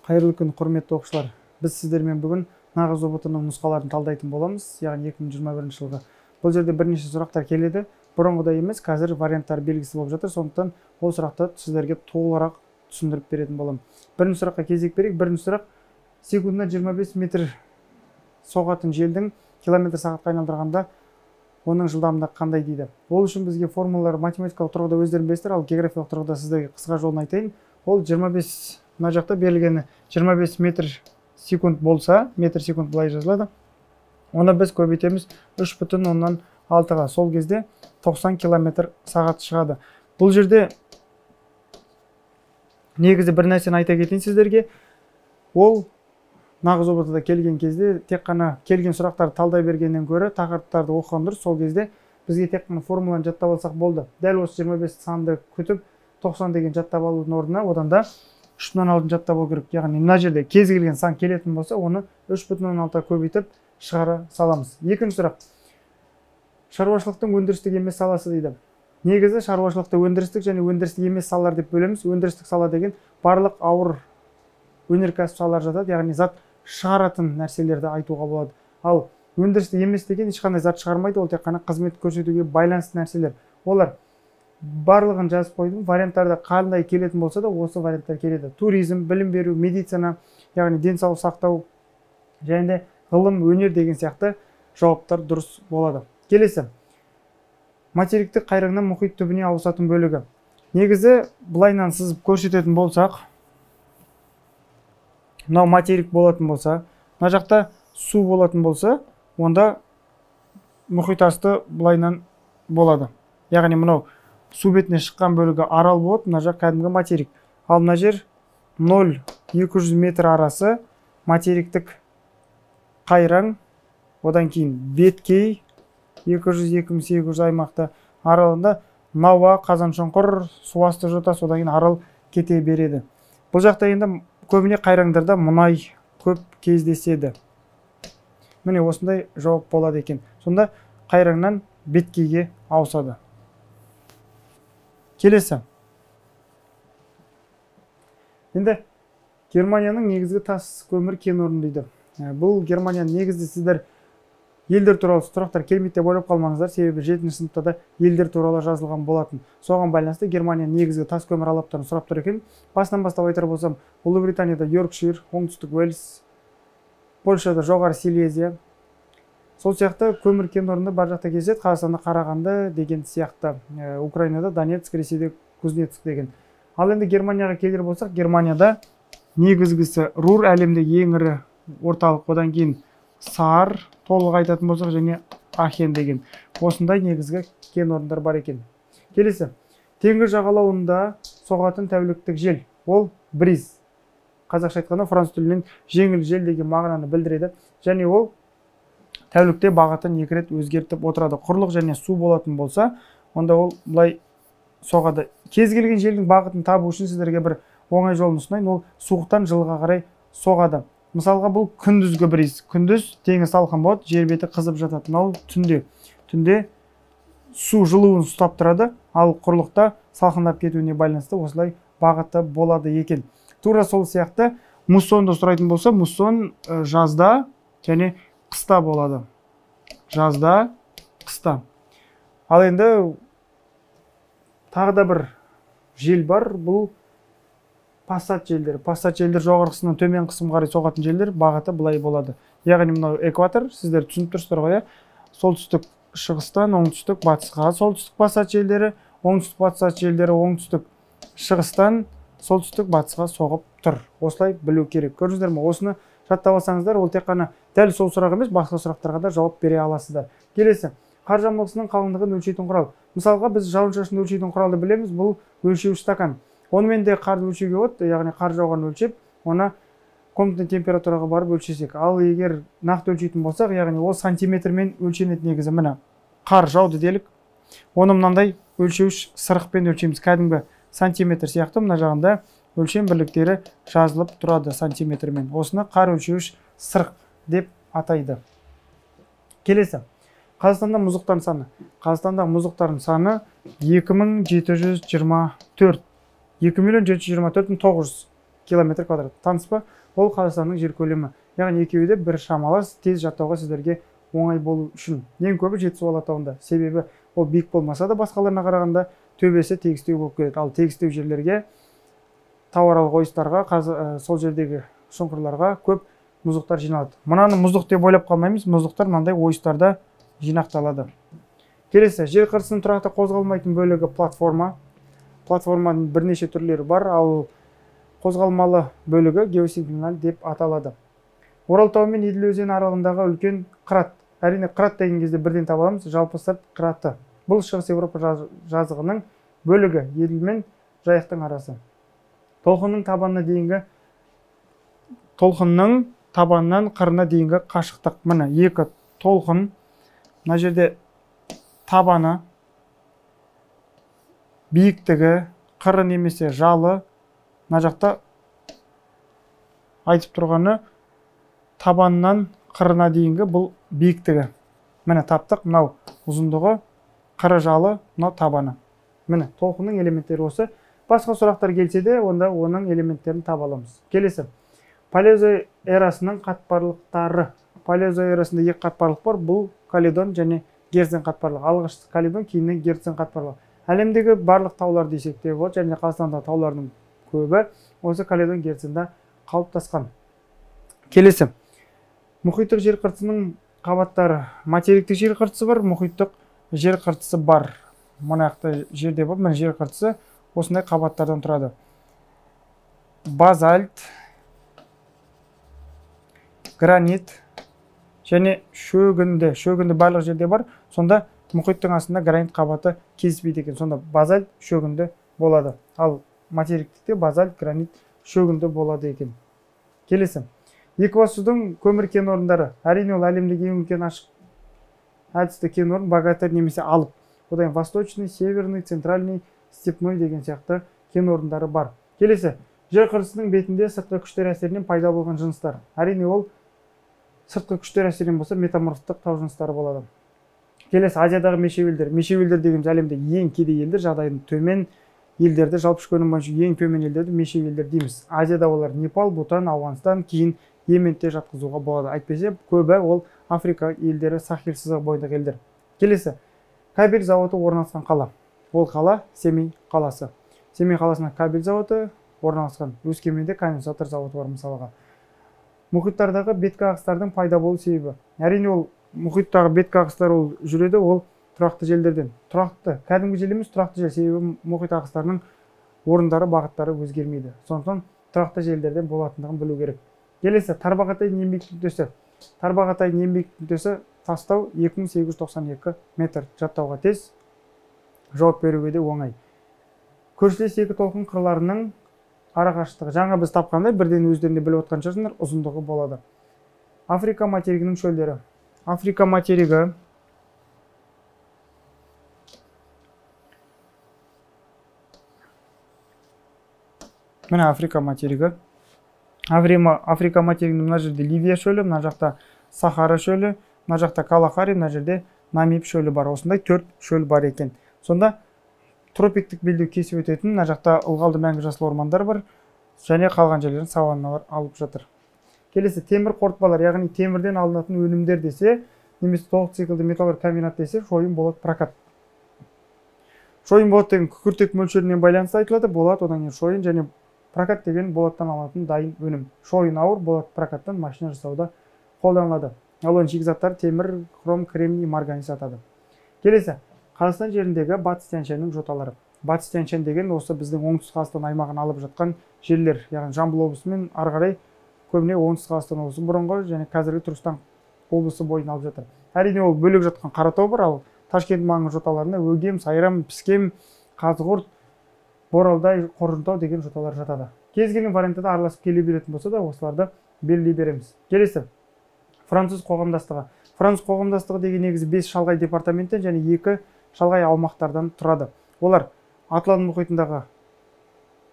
Қайырлы күн, құрметті оқушылар. Біз сіздермен бүгін нағыз ұбт-ның нұсқаларын талдайтын боламыз, яғни 2021 жылғы. Бұл жерде бірнеше сұрақтар келеді. Бұрынғыдай емес, қазір варианттар белгісі болып жатыр. Сондықтан ол сұрақты сіздерге толығырақ түсіндіріп беретін боламын. Бірінші сұраққа кезек берейік. Бірінші сұрақ: секундына 25 метр соғатын желдің километр сағатқа айналдырғанда оның жылдамдығы қандай дейді. Ол үшін бізге формулалар математикалық тұрғыда өздерің білесіздер, ал географиялық тұрғыда сіздерге қысқа жолын айтайын. Ол 25, мына жақта берілгені 25 метр секунд болса, метр секунд былай жазылады. Оны біз көбейтеміз 3,6-ға. Сол кезде 90 километр сағат шығады. Бұл жерде негізі бір нәрсені айта кетейін сіздерге. Ол нағыз ұбт-да келген кезде тек қана келген сұрақтарды талдай бергеннен гөрі тақырыптарды оқыған дұрыс. Сол кезде бізге тек қана формуланы жаттап алсақ болды. Дәл осы 25 санды күтіп 90 деген жаттап алудың орнына одан да 3,6 жаттап алу керек. Яғни мына жерде кез келген сан келетін болса, оны 3,6-ға көбейтіп шығара саламыз. Екінші сұрақ: шаруашылықтың өндірістік емес саласы дейді. Негізі шаруашылықты өндірістік және өндірістік емес салалар деп бөлеміз. Өндірістік сала деген барлық ауыр өнеркәсіп салалары жатады, яғни зат шығаратын нәрселерді айтуға болады. Ал өндірістік емес деген ешқандай зат шығармайды, ол тек қана қызмет көрсетуге байланысты нәрселер. Олар барлығын жазып қойдым. Варианттарда қандай келетін болса да, осы варианттар келеді. Туризм, білім беру, медицина, яғни денсаулық сақтау және де ғылым, өнер деген сияқты жауаптар дұрыс болады. Келесі: материктік қайраңнан мұхит түбіне ауысатын бөлігі. Негізі былайынан сызып көрсететін болсақ, мынау материк болатын болса, мына жақта су болатын болса, онда мұхит асты былайынан болады. Яғни мынау су бетіне шыққан бөлігі арал болады, мына жақ кәдімгі материк. Ал мына жер 0-200 метр арасы материктік қайраң, одан кейін беткей 200-2800 аймақта аралында науа, қазаншұңқыр, суасты жотас, одан кейін арал кете береді. Бұл жақта енді көбіне қайраңдарда мұнай көп кездеседі. Міне осындай жауап болады екен. Сонда қайраңнан беткейге ауысады. Келесі: енді Германияның негізгі тас көмір кен орны дейді. Бұл Германияның негізді сіздер елдер туралы сұрақтар келмейді деп ойлап қалмаңыздар, себебі 7-ші сыныпта да елдер туралы жазылған болатын. Соған байланысты Германияның негізгі тас көмір алаптарын сұрап тұр екен. Басынан бастап айтар болсам, Ұлыбританияда Йоркшир, оңтүстік Уэльс, Польшада жоғары Силезия. Сол сияқты көмір кен орны бар жақта кездеседі. Қазақстанда Қарағанды деген сияқты, Украинада Донецк, Ресейде Кузнецк деген. Ал енді Германияға келер болсақ, Германияда негізгісі Рур, әлемдегі ең ірі орталық, одан кейін Саар, толық айтатын болсақ, және Ахен деген. Осындай негізгі кен орындар бар екен. Келесі: теңіз жағалауында соғатын тәуліктік жел. Ол бриз. Қазақша айтқанда француз тілінен жеңіл жел деген мағынаны білдіреді. Және ол тәулікте бағытын 2 рет өзгертіп отырады. Құрлық және су болатын болса, онда ол былай соғады. Кез келген желдің бағытын табу үшін сіздерге бір оңай жолын ұсынайын. Ол суықтан жылға қарай соғады. Мысалға бұл күндізгі бриз. Күндіз теңіз салқын болады, жер беті қызып жатады. Мынау түнде су жылуын ұстап тұрады, ал құрлықта салқындап кетуіне байланысты осылай бағыты болады екен. Тура сол сияқты муссонды сұрайтын болса, муссон жазда және қыста болады. Жазда, қыста. Ал енді тағы да бір жел бар, бұл пассат желдер. Пассат желдер жоғары қысымнан төмен қысым қарай соғатын желдер, бағыты былай болады. Яғни мынау экватор, сіздер түсініп тұрсыздар ғой, солтүстік шығыстан оңтүстік батысқа солтүстік пассат желдері, оңтүстік пассат желдері оңтүстік шығыстан солтүстік батысқа соғып тұр. Осылай білу керек. Көрдіңіздер ме? Осыны жаттап алсаңыздар, ол тек қана дәл сол сұрақ емес, басқа сұрақтарға да жауап бере аласыздар. Келесі: қар жамылғысының қалыңдығын өлшейтін құрал. Мысалға біз жауын-шашынды өлшейтін құралды білеміз, бұл өлшеуіш стакан. Онымен де қарды өлшеуге болады, яғни қар жауғанын өлшеп, оны комнатный температураға барып өлшесек. Ал егер нақты өлшейтін болсақ, яғни ол сантиметрмен өлшенеді негізі. Міне қар жауды делік, оны мынандай өлшеуіш сырықпен өлшейміз. Кәдімгі сантиметр сияқты мына жағында өлшем бірліктері жазылып тұрады сантиметрмен. Осыны қар өлшеуіш сырық деп атайды. Келесі: Қазақстанда мұздықтардың саны. Қазақстанда мұздықтардың саны 2724. 2.724.900. километр квадрат. Таныс па? Ол Қазақстанның жер көлемі. Яғни екеуі де бір шамалас, тез жаттауға сіздерге оңай болу үшін. Ең көбі Жетісу алатауында. Себебі ол биік болмаса да басқаларына қарағанда төбесі тегістеу болып келеді. Ал тегістеу жерлерге, тауаралық ойыстарға, сол жердегі шұңқырларға көп мұздықтар жиналады. Мынаны мұздық деп ойлап қалмаймыз, мұздықтар мынандай ойыстарда жинақталады. Келесі, жер қыртысының тұрақты қозғалмайтын бөлігі платформа. Платформаның бірнеше түрлері бар, ал қозғалмалы бөлігі геосинклинал деп аталады. Оралтау мен Еділ өзені аралығындағы үлкен қырат. Әрине қырат деген кезде бірден таба аламыз, жалпы сырт қыраты. Бұл Шығыс Еуропа жазығының бөлігі, Еділ мен Жайықтың арасы. Толқынның табанынан қырына дейінгі қашықтық. Міне екі толқын. Мына жерде табаны, биіктігі, қыры немесе жалы. Мына жақта айтып тұрғаны табанынан қырына дейінгі бұл биіктігі. Міне таптық, мынау ұзындығы, қыры жалы, мынау табаны. Міне толқынның элементтері осы. Басқа сұрақтар келсе де, онда оның элементтерін таба аламыз. Келесі. Палеозой эрасының қатпарлықтары. Палеозой эрасында екі қатпарлық бар. Бұл Каледон және Герцен қатпарлығы. Алғашқысы Каледон, кейіннен Герцен қатпарлығы. Әлемдегі барлық таулар десек те болады, және Қазақстанда таулардың көбі осы Каледон Герценда қалыптасқан. Келесі. Мұхиттық жер қыртысының қабаттары. Материктік жер қыртысы бар, мұхиттық жер қыртысы бар. Мұнаяқты жерде бар, мына жер қыртысы осындай қабаттардан тұрады. Базальт, гранит және шөгінді. Шөгінді барлық жерде бар. Сонда мұхиттың астында гранит қабаты кездеспейді екен. Сонда базальт шөгінді болады. Ал материктікте базальт, гранит шөгінді болады екен. Келесі. Екібастұздың көмір кен орындары. Әрине ол әлемдегі ең үлкен ашық әдісті кен орын Богатырь немесе Алып. Одан восточный, северный, центральный, степной деген сияқты кен орындары бар. Келесі. Жер қыртысының бетінде сыртқы күштер әсерінен пайда болған жыныстар. Әрине ол сыртқы күштер әсерінен болса метаморфтық тау жыныстары болады. Келесі. Азиядағы мешеу елдер. Мешеу елдер дегеніміз әлемде ең кедей елдер, жағдайының төмен елдерді, жалпы ішкі өнім бойынша ең төмен елдерді мешеу елдер дейміз. Азияда олар Непал, Бутан, Ауғанстан, кейін Йеменде жатқызуға болады. Әйтпесе көбі ол Африка елдері, Сахел сызығы бойындағы елдер. Келесі. Кабель зауыты орналасқан қала. Ол қала Семей қаласы. Семей қаласында кабель зауыты орналасқан. Өскеменде конденсатор зауыты бар мысалға. Мұхиттардағы беткі ағыстардың пайда болу себебі. Әрине ол мұхиттағы беткі ағыстар ол жүреді, ол тұрақты желдерден. Тұрақты, кәдімгі жел емес, тұрақты жел. Себебі мұхит ағыстарының орындары, бағыттары өзгермейді. Сондықтан тұрақты желдерден болатындығын білу керек. Келесі, Тарбағатайдың ең биік нүктесі. Тарбағатайдың ең биік нүктесі Тастау 2892 метр. Жаттауға тез, жауап беруге де оңай. Көршілес екі толқын қырларының арақашықтығы. Жаңа біз тапқандай бірден өздерінде біліп отқан шығарсыңдар, ұзындығы болады. Африка материгінің шөлдері. Африка материгі міне Африка материгі. Африка материгінің мына жерде Ливия шөлі, мына жақта Сахара шөлі, мына жақта Калахари, мына жерде Намиб шөлі бар. Осындай 4 шөл бар екен. Сонда тропиктік белдеу кесіп өтетін, мына жақта ылғалды мәңгі жасыл ормандар бар, және қалған жерлерін саванналар алып жатыр. Келесі, темір қорытпалар, яғни темірден алынатын өнімдер десе, немесе толық циклді металлург комбинат десе, шойын болат прокат. Шойын болат деген күкіртек мөлшерінен байланысты айтылады, болат одан кейін шойын, және прокат деген болаттан алынатын дайын өнім. Шойын ауыр, болат прокаттан машина жасауда қолданылады. Ал оның шикізаттары темір, хром, кремний, марганец атады. Келесі, Қазақстан жеріндегі Батыс Тянь-Шаньның жоталары. Батыс Тянь-Шань деген осы біздің оңтүстік Қазақстан аймағын алып жатқан жерлер, яғни Жамбыл облысы мен ары қарай көбіне оңтүстік Қазақстан облысы бұрынғы және қазіргі Түркістан облысы бойын алып жатыр. Әрине ол бөлек жатқан Қаратау бар, ал Ташкент маңы жоталарына Өгем, Сайрам, Піскем, Қазығұрт, Боралдай, Қоржынтау деген жоталар жатады. Кез келген вариантта араласып келе беретін болса да, осыларды белгілей береміз. Келесі, француз қоғамдастығы. Француз қоғамдастығы деген негізі 5 шалғай департаменттен және 2 шалғай аумақтардан тұрады. Олар Атлант мұхитындағы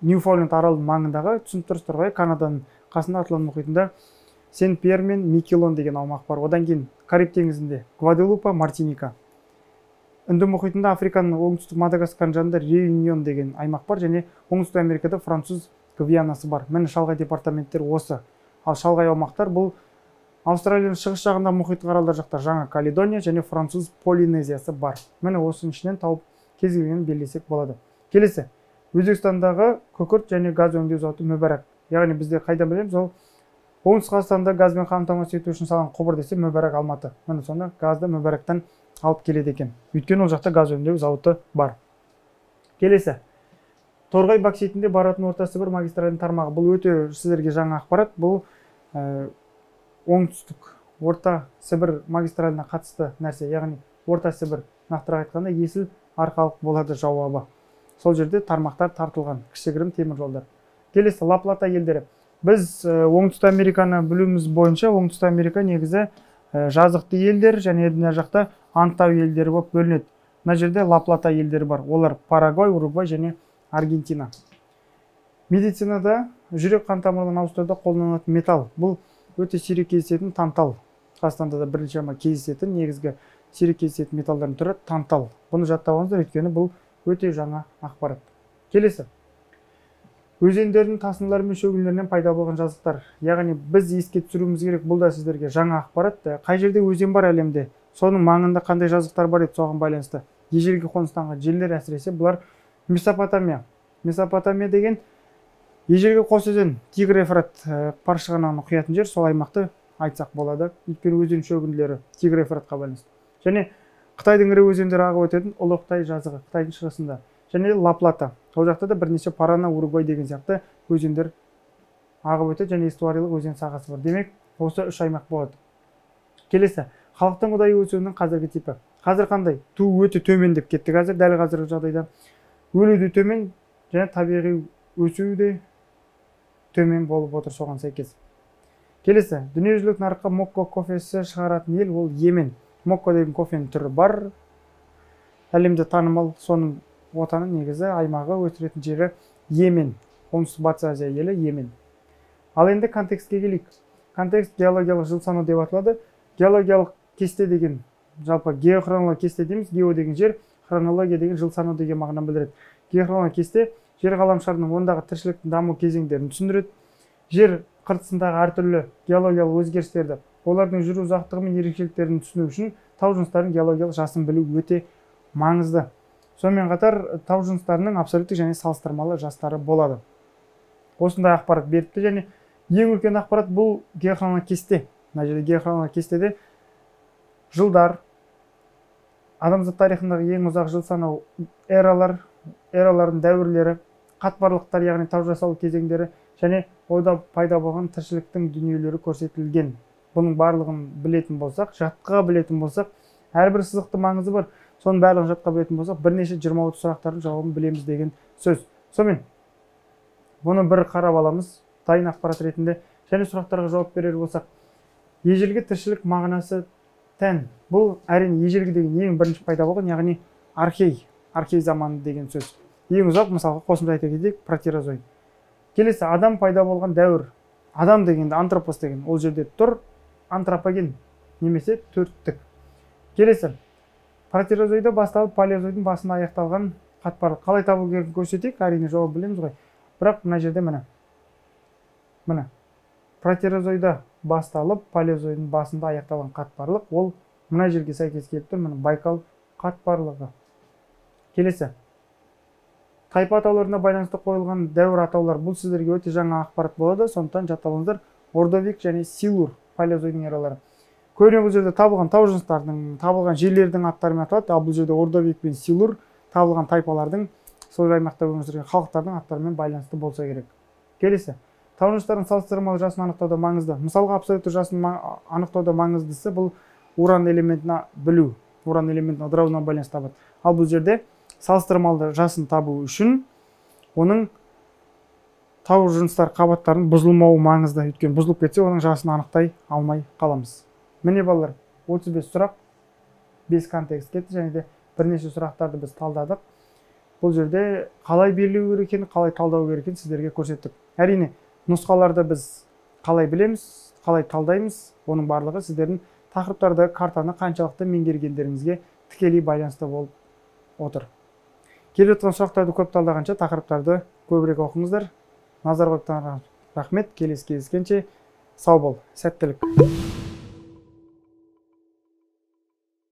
Ньюфаундленд аралының маңындағы, түсініп тұрсыздар ғой, Канаданың қасында Атлант мұхитында Сен-Пьер мен Микелон деген аумақ бар. Одан кейін Кариб теңізінде Гваделупа, Мартиника. Үнді мұхитында Африканың оңтүстік Мадагаскар жанында Реюнион деген аймақ бар, және оңтүстік Америкада француз гвианасы бар. Міне шалғай департаменттер осы. Ал шалғай аумақтар бұл Австралияның шығыс жағында мұхиттық аралдар жақта Жаңа Каледония және француз Полинезиясы бар. Міне осының ішінен тауып кез келгенін белгілесек болады. Келесі, Өзбекстандағы күкірт және газ өңдеу зауыты Мүбәрак. Яғни бізде қайдан білеміз, ол оңтүстік Қазақстанда газбен қамтамасыз ету үшін салған құбыр десе Мүбәрак Алматы. Міне сонда газды Мүбәрактан алып келеді екен. Өйткені ол жақта газ өңдеу зауыты бар. Келесі, Торғай бокситінде баратын Орта Сібір магистральдің тармағы. Бұл өте сіздерге жаңа ақпарат. Бұл оңтүстік Орта Сібір магистралына қатысты нәрсе. Яғни Орта Сібір, нақтырақ айтқанда, Есіл Арқалық болады жауабы. Сол жерде тармақтар тартылған, кішігірім темір жолдар. Келесі, Ла-Плата елдері. Біз Оңтүстік Американы білуіміз бойынша, Оңтүстік Америка негізі жазықты елдер және мына жақта аңтау елдері болып бөлінеді. Мына жерде Ла-Плата елдері бар. Олар Парагвай, Уругвай және Аргентина. Медицинада жүрек қан тамырларын ауыстыруда қолданылатын металл. Бұл өте сирек кездесетін тантал. Қазақстанда да біршама кездесетін негізгі сирек кездесетін металлдардың түрі тантал. Бұны жаттап алыңыздар, өйткені бұл өте жаңа ақпарат. Келесі. Өзендердің тасынулары мен шөгінділерінен пайда болған жазықтар. Яғни біз еске түсіруіміз керек, бұл да сіздерге жаңа ақпарат. Қай жерде өзен бар әлемде? Соның маңында қандай жазықтар бар еді, соған байланысты. Ежелгі қоныстанған жерлер әсіресе бұлар Месопотамия. Месопотамия деген ежелгі қос өзен Тигр Ефрат паршығанағына құятын жер, сол аймақты айтсақ болады. Өйткені өзен шөгінділері Тигр Ефратқа байланысты. Және Қытайдың ірі өзендері ағып өтетін Ұлы Қытай жазығы, Қытайдың шығысында. Және Ла-Плата. Ол жақта да бірнеше Парана, Уругвай деген сияқты өзендер ағып өтеді және эстуариялық өзен сағасы бар. Демек, осы үш аймақ болады. Келесі, халықтың ұдайы өсуінің қазіргі типі. Қазір қандай? Ту өте төмен деп кетті қазір, дәл қазіргі жағдайда. Өлуде төмен және табиғи өсу де төмен болып отыр соған сәйкес. Келесі, дүниежүзілік нарыққа мокко кофесі шығаратын ел ол Йемен. Мокко деген кофенің түрі бар. Әлемде танымал, соның отаны негізі аймағы өсіретін жері Йемен. Оңтүстік Батыс Азия елі Йемен. Ал енді контекстке келейік. Контекст геологиялық жыл санау деп аталады. Геологиялық кесте деген, жалпы геохронологиялық кесте дейміз. Гео деген жер, хронология деген жыл санау деген мағынаны білдіреді. Геохронологиялық кесте жер ғаламшарының ондағы тіршіліктің даму кезеңдерін түсіндіреді. Жер қыртысындағы әртүрлі геологиялық өзгерістерді, олардың жүру ұзақтығы мен ерекшеліктерін түсіну үшін тау жыныстарының геологиялық жасын білу өте маңызды. Сонымен қатар тау жыныстарының абсолюттік және салыстырмалы жастары болады. Осындай ақпарат беріпті және ең үлкен ақпарат бұл геохронологиялық кесте. Мына жерде геохронологиялық кестеде жылдар, адамзат тарихындағы ең ұзақ жыл санау эралардың дәуірлері, қатпарлықтар, яғни тау жасалу кезеңдері және ойда пайда болған тіршіліктің дүниелері көрсетілген. Бұның барлығын білетін болсақ, жатқа білетін болсақ, әрбір сызықты маңызы бар. Соның барлығын жатқа білетін болсақ, бірнеше 20-30 сұрақтардың жауабын білеміз деген сөз. Сонымен, бұны бір қарап аламыз, дайын ақпарат ретінде. Және сұрақтарға жауап берер болсақ, ежелгі тіршілік мағынасы тән. Бұл әрине ежелгі деген ең бірінші пайда болған, яғни архей заманы деген сөз. Ең ұзақ, мысалға қосымша айта кетейік, протерозой. Келесі, адам пайда болған дәуір. Адам дегенде антропос деген, ол жерде тұр, антропоген немесе төрттік. Келесі, протерозойда басталып палеозойдың басында аяқталған қатпарлық. Қалай табу керектігін көрсетейік, әрине жауап білеміз ғой. Бірақ мына жерде міне. Протерозойда басталып палеозойдың басында аяқталған қатпарлық, ол мына жерге сәйкес келіп тұр, міне Байкал қатпарлығы. Келесі, тайпа атауларына байланысты қойылған дәуір атаулар. Бұл сіздерге өте жаңа ақпарат болады, сондықтан жаттап Ордовик және Силур палеозойдың эралары. Көбіне бұл жерде табылған тау жыныстардың, табылған жерлердің аттарымен аталады, ал бұл жерде Ордовик пен Силур табылған тайпалардың, сол аймақта өмір сүрген халықтардың аттарымен байланысты болса керек. Келесі, тау жыныстардың салыстырмалы жасын анықтауда маңызды. Мысалға, абсолютті жасын анықтауда маңыздысы бұл уран элементін білу, уран элементін ыдырауына байланысты табады. Ал бұл жерде салыстырмалы жасын табу үшін оның тау жыныстар қабаттарының бұзылмауы маңызды. Өйткені бұзылып кетсе, оның жасын анықтай алмай қаламыз. Міне балалар, 35 сұрақ, 5 контекст кетті және де бірнеше сұрақтарды біз талдадық. Бұл жерде қалай берілу керек екенін, қалай талдау керек екенін сіздерге көрсеттік. Әрине, нұсқаларды біз қалай білеміз, қалай талдаймыз, оның барлығы сіздердің тақырыптарды, картаны қаншалықты меңгергендеріңізге тікелей байланысты болып отыр. Келіп жатқан сұрақтарды көп талдағанша тақырыптарды көбірек оқыңыздар. назар қойғандарыңызға рахмет. Келесі кездескенше сау бол, сәттілік.